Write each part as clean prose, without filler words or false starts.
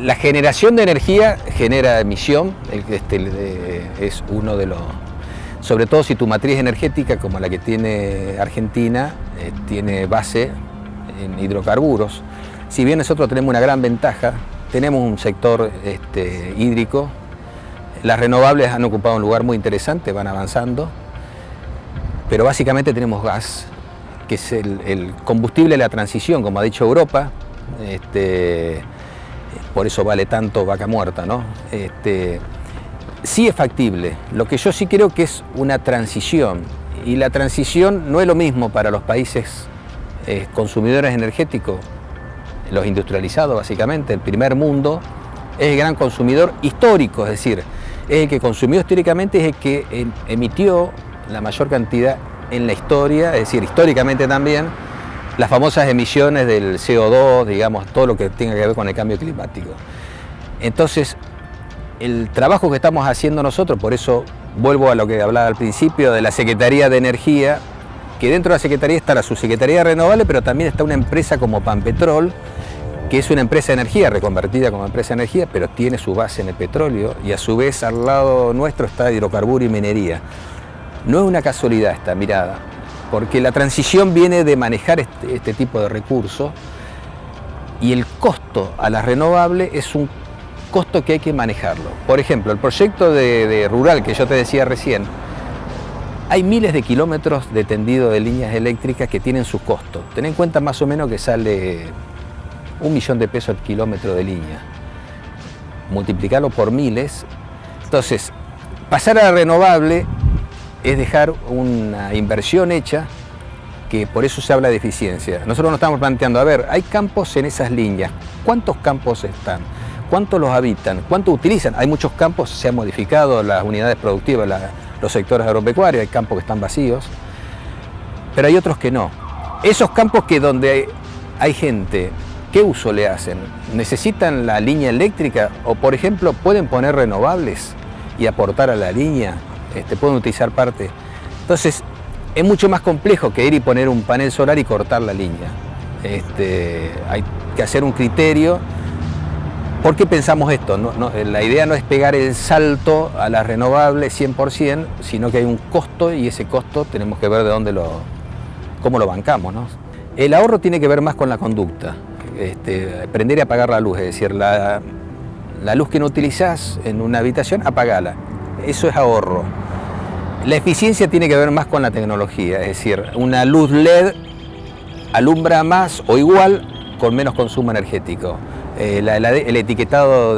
La generación de energía genera emisión, es uno de los... Sobre todo si tu matriz energética, como la que tiene Argentina, tiene base en hidrocarburos. Si bien nosotros tenemos una gran ventaja, tenemos un sector hídrico, las renovables han ocupado un lugar muy interesante, van avanzando, pero básicamente tenemos gas, que es el combustible de la transición, como ha dicho Europa, por eso vale tanto Vaca Muerta, ¿no? Sí es factible, lo que yo sí creo que es una transición, y la transición no es lo mismo para los países consumidores energéticos, los industrializados básicamente, el primer mundo es el gran consumidor histórico, es decir, es el que consumió históricamente, es el que emitió la mayor cantidad en la historia, es decir, históricamente también, las famosas emisiones del CO2, digamos, todo lo que tenga que ver con el cambio climático. Entonces, el trabajo que estamos haciendo nosotros, por eso vuelvo a lo que hablaba al principio de la Secretaría de Energía, que dentro de la Secretaría está la Subsecretaría de Renovables, pero también está una empresa como Panpetrol, que es una empresa de energía, reconvertida como empresa de energía, pero tiene su base en el petróleo, y a su vez al lado nuestro está hidrocarburo y minería. No es una casualidad esta mirada, porque la transición viene de manejar este tipo de recursos, y el costo a las renovables es un costo que hay que manejarlo. Por ejemplo, el proyecto de rural que yo te decía recién, hay miles de kilómetros de tendido de líneas eléctricas que tienen sus costos. Ten en cuenta más o menos que sale 1 millón de pesos el kilómetro de línea. Multiplicarlo por miles. Entonces, pasar a la renovable es dejar una inversión hecha, que por eso se habla de eficiencia. Nosotros nos estamos planteando, a ver, hay campos en esas líneas. ¿Cuántos campos están? ¿Cuántos los habitan? ¿Cuánto utilizan? Hay muchos campos, se han modificado las unidades productivas, los sectores agropecuarios, hay campos que están vacíos, pero hay otros que no. Esos campos que donde hay gente, ¿qué uso le hacen? ¿Necesitan la línea eléctrica? O, por ejemplo, ¿pueden poner renovables y aportar a la línea? ¿Pueden utilizar parte? Entonces, es mucho más complejo que ir y poner un panel solar y cortar la línea. Hay que hacer un criterio. ¿Por qué pensamos esto? La idea no es pegar el salto a las renovables 100%, sino que hay un costo, y ese costo tenemos que ver de dónde cómo lo bancamos, ¿no? El ahorro tiene que ver más con la conducta. Prender y apagar la luz, es decir, la luz que no utilizás en una habitación, apagala. Eso es ahorro. La eficiencia tiene que ver más con la tecnología, es decir, una luz LED alumbra más o igual con menos consumo energético. El etiquetado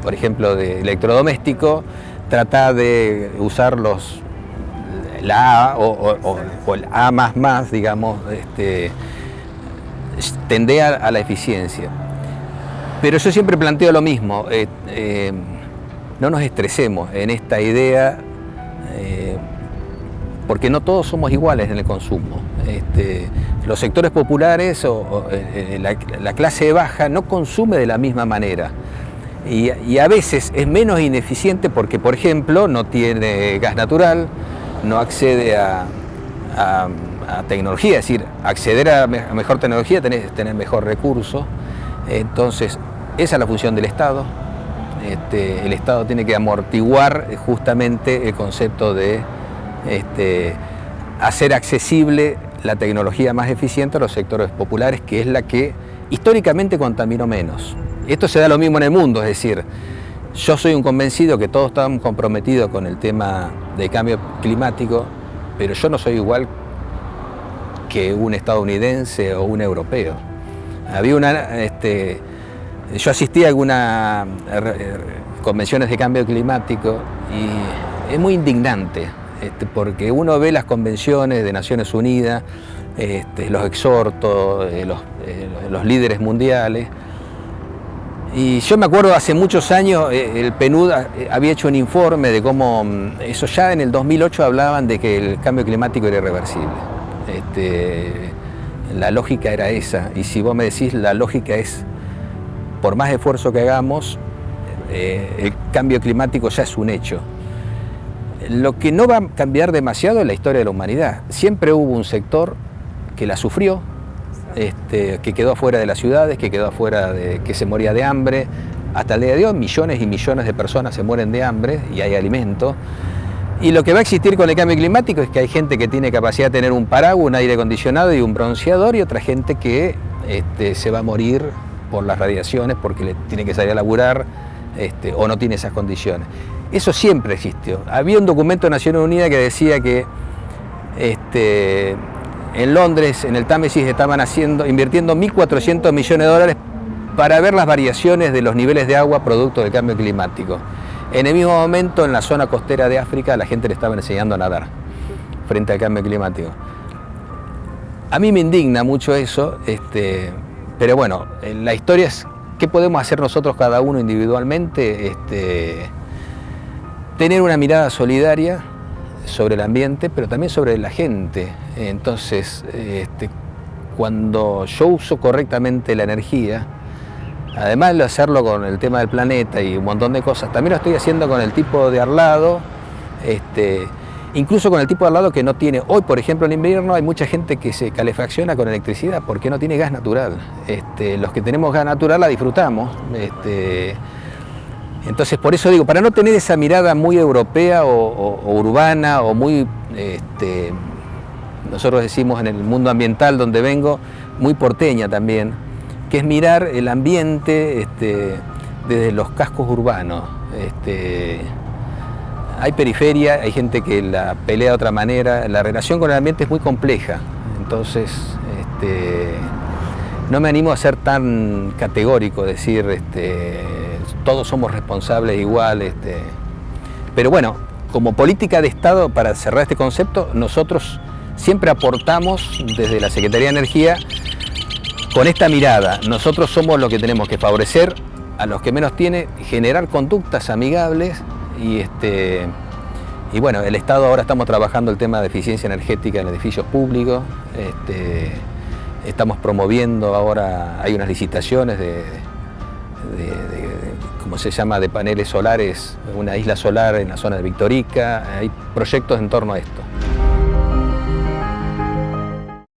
por ejemplo, de electrodoméstico, trata de usar la A o el A++, digamos, tende a la eficiencia. Pero yo siempre planteo lo mismo, no nos estresemos en esta idea, porque no todos somos iguales en el consumo. Los sectores populares o la clase baja no consume de la misma manera, y a veces es menos ineficiente porque, por ejemplo, no tiene gas natural, no accede a tecnología, es decir, acceder a mejor tecnología tenés que tener mejor recurso. Entonces, esa es la función del Estado. El Estado tiene que amortiguar justamente el concepto de hacer accesible la tecnología más eficiente a los sectores populares, que es la que históricamente contaminó menos. Esto se da lo mismo en el mundo, es decir, yo soy un convencido que todos estamos comprometidos con el tema del cambio climático, pero yo no soy igual que un estadounidense o un europeo. Yo asistí a algunas convenciones de cambio climático y es muy indignante, porque uno ve las convenciones de Naciones Unidas, los exhortos, los líderes mundiales, y yo me acuerdo hace muchos años el PNUD había hecho un informe de cómo, eso ya en el 2008 hablaban de que el cambio climático era irreversible. La lógica era esa, y si vos me decís, la lógica es, por más esfuerzo que hagamos, el cambio climático ya es un hecho. Lo que no va a cambiar demasiado es la historia de la humanidad. Siempre hubo un sector que la sufrió que quedó afuera de las ciudades, que quedó afuera que se moría de hambre. Hasta el día de hoy millones y millones de personas se mueren de hambre y hay alimento. Y lo que va a existir con el cambio climático es que hay gente que tiene capacidad de tener un paraguas, un aire acondicionado y un bronceador, y otra gente que se va a morir por las radiaciones porque le tiene que salir a laburar o no tiene esas condiciones. Eso siempre existió. Había un documento de Naciones Unidas que decía que en Londres, en el Támesis, estaban invirtiendo 1.400 millones de dólares para ver las variaciones de los niveles de agua producto del cambio climático. En el mismo momento, en la zona costera de África, la gente le estaba enseñando a nadar frente al cambio climático. A mí me indigna mucho eso, pero bueno, la historia es qué podemos hacer nosotros cada uno individualmente, tener una mirada solidaria sobre el ambiente, pero también sobre la gente. Entonces, cuando yo uso correctamente la energía, además de hacerlo con el tema del planeta y un montón de cosas, también lo estoy haciendo con el tipo de al lado, incluso con el tipo de al lado que no tiene. Hoy, por ejemplo, en invierno hay mucha gente que se calefacciona con electricidad porque no tiene gas natural. Los que tenemos gas natural la disfrutamos. Entonces, por eso digo, para no tener esa mirada muy europea o urbana o muy, nosotros decimos en el mundo ambiental donde vengo, muy porteña también, que es mirar el ambiente desde los cascos urbanos. Hay periferia, hay gente que la pelea de otra manera, la relación con el ambiente es muy compleja, entonces no me animo a ser tan categórico, decir todos somos responsables igual, pero bueno, como política de Estado, para cerrar este concepto, nosotros siempre aportamos desde la Secretaría de Energía con esta mirada. Nosotros somos los que tenemos que favorecer a los que menos tienen, generar conductas amigables y bueno, el Estado ahora estamos trabajando el tema de eficiencia energética en edificios públicos, estamos promoviendo ahora, hay unas licitaciones ¿cómo se llama?, de paneles solares, una isla solar en la zona de Victorica, hay proyectos en torno a esto.